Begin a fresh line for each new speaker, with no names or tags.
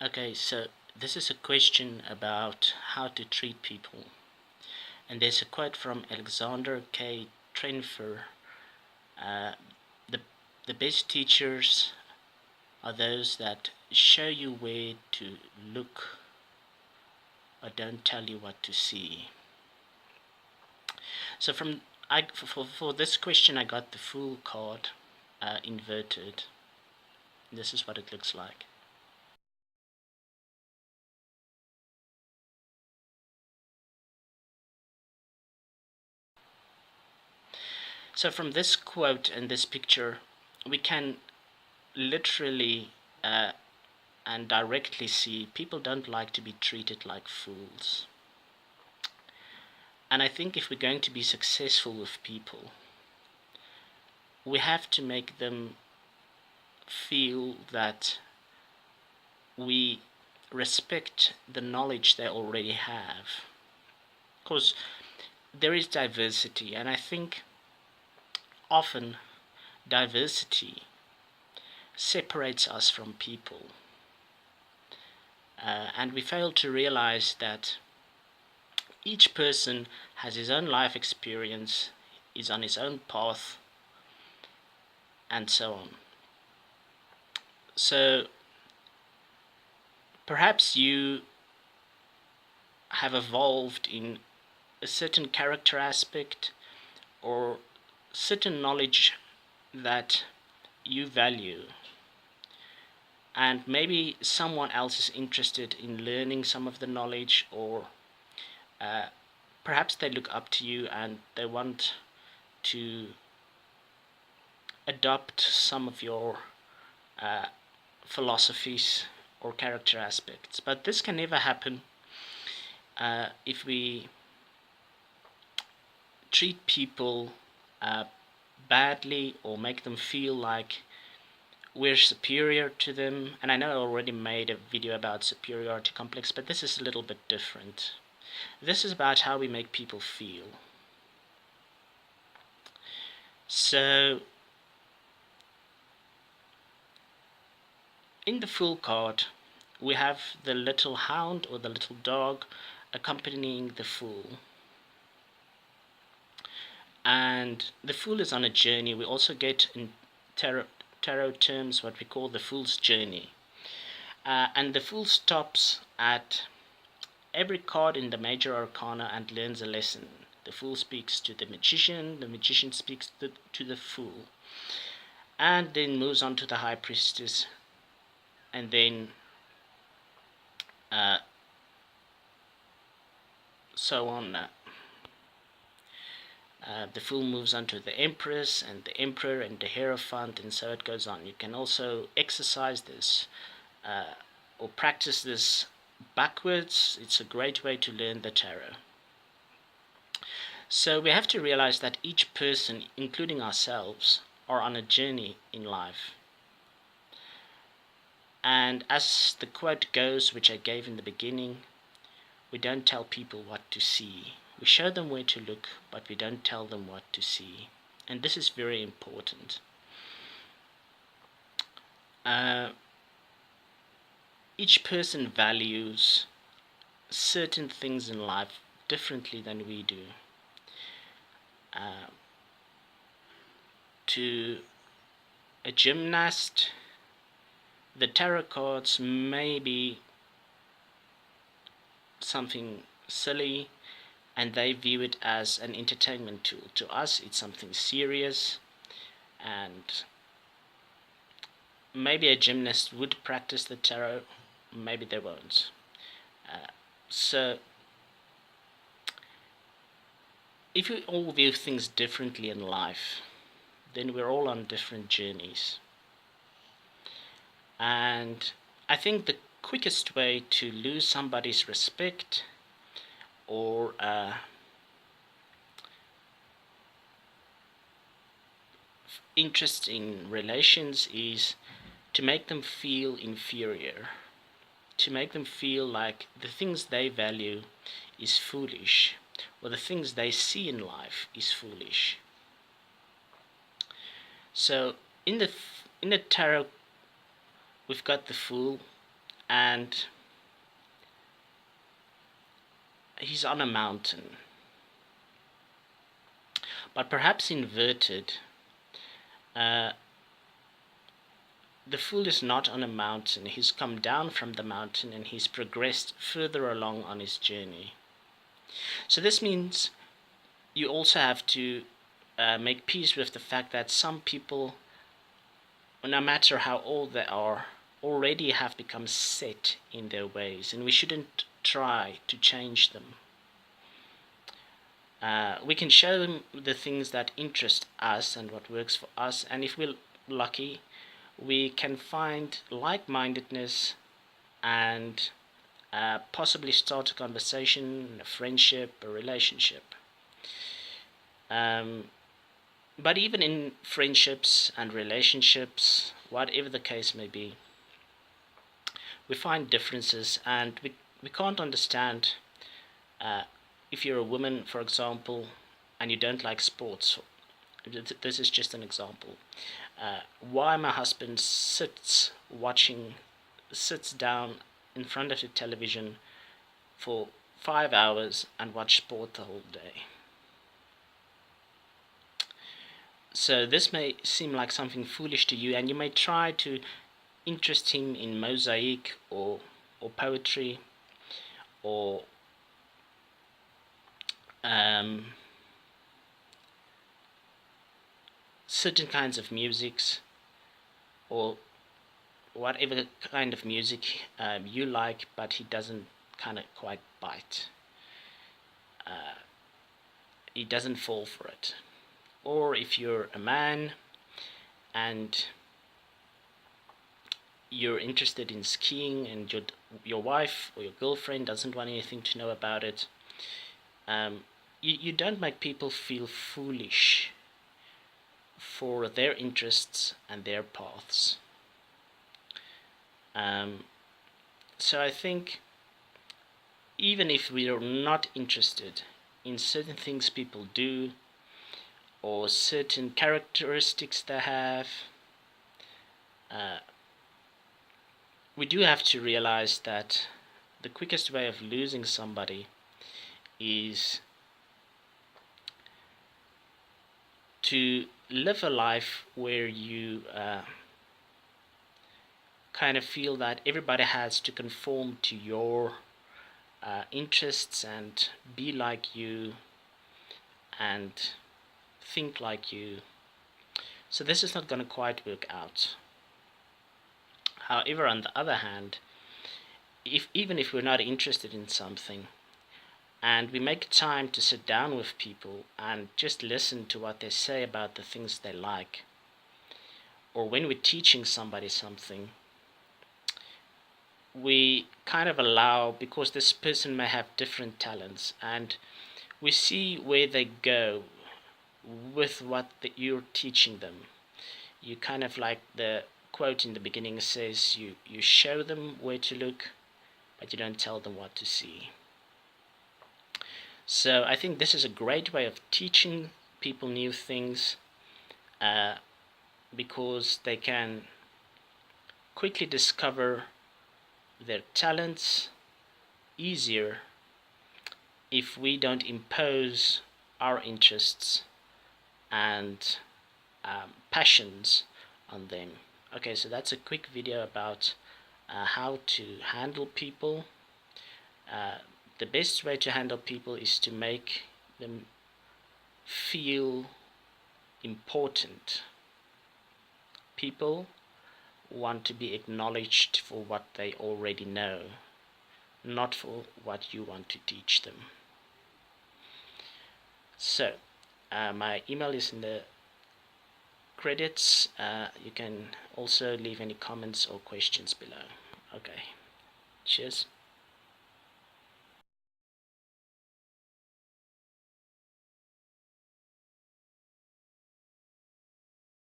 Okay, so this is a question about how to treat people. And there's a quote from Alexander K. Trenfer. Uh, the, the best teachers are those that show you where to look or don't tell you what to see. So for this question, I got the Fool card inverted. This is what it looks like. So from this quote and this picture, we can literally and directly see people don't like to be treated like fools. And I think if we're going to be successful with people, we have to make them feel that we respect the knowledge they already have. Because there is diversity, and I think often diversity separates us from people. And we fail to realize that each person has his own life experience, is on his own path, and so on. So perhaps you have evolved in a certain character aspect or certain knowledge that you value, and maybe someone else is interested in learning some of the knowledge, or uh, perhaps they look up to you and they want to adopt some of your uh, philosophies or character aspects. But this can never happen if we treat people uh, badly or make them feel like we're superior to them. And I know I already made a video about superiority complex, but this is a little bit different. This is about how we make people feel. So in the Fool card, we have the little hound or the little dog accompanying the Fool. And the Fool is on a journey. We also get in tarot terms what we call the Fool's journey. And the Fool stops at every card in the major arcana and learns a lesson. The Fool speaks to the magician speaks to the Fool, and then moves on to the High Priestess, and then uh, so on. The Fool moves on to the Empress and the Emperor and the Hierophant, and so it goes on. You can also exercise this or practice this backwards. It's a great way to learn the tarot. So we have to realize that each person, including ourselves, are on a journey in life. And as the quote goes, which I gave in the beginning, we don't tell people what to see. We show them where to look, but we don't tell them what to see. And this is very important. Each person values certain things in life differently than we do. To a gymnast, the tarot cards may be something silly and they view it as an entertainment tool. To us, it's something serious, and maybe a gymnast would practice the tarot, maybe they won't. So if we all view things differently in life, then we're all on different journeys. And I think the quickest way to lose somebody's respect or interest in relations is to make them feel inferior, to make them feel like the things they value is foolish, or the things they see in life is foolish. So in the tarot, we've got the Fool, and he's on a mountain, but perhaps inverted. Uh, the fool is not on a mountain. He's come down from the mountain and he's progressed further along on his journey. So this means you also have to make peace with the fact that some people, no matter how old they are, already have become set in their ways, and we shouldn't try to change them. We can show them the things that interest us and what works for us, and if we're lucky, we can find like-mindedness and possibly start a conversation, a friendship, a relationship. But even in friendships and relationships, whatever the case may be, we find differences, and we can't understand if you're a woman, for example, and you don't like sports. This is just an example. Why my husband sits down in front of the television for 5 hours and watch sport the whole day. So this may seem like something foolish to you, and you may try to interest him in mosaic or poetry or certain kinds of musics, or whatever kind of music you like, but he doesn't kind of quite bite. He doesn't fall for it. Or if you're a man and you're interested in skiing and your wife or your girlfriend doesn't want anything to know about it, you don't make people feel foolish for their interests and their paths. So I think even if we are not interested in certain things people do or certain characteristics they have, we do have to realize that the quickest way of losing somebody is to live a life where you kind of feel that everybody has to conform to your interests and be like you and think like you. So this is not going to quite work out. However, on the other hand, even if we're not interested in something and we make time to sit down with people and just listen to what they say about the things they like, or when we're teaching somebody something, we kind of allow, because this person may have different talents, and we see where they go with what you're teaching them. You kind of, like the quote in the beginning says, you show them where to look, but you don't tell them what to see. So I think this is a great way of teaching people new things, because they can quickly discover their talents easier if we don't impose our interests and passions on them. Okay, so that's a quick video about how to handle people. The best way to handle people is to make them feel important. People want to be acknowledged for what they already know, not for what you want to teach them. So, my email is in the credits. You can also leave any comments or questions below. Okay, cheers.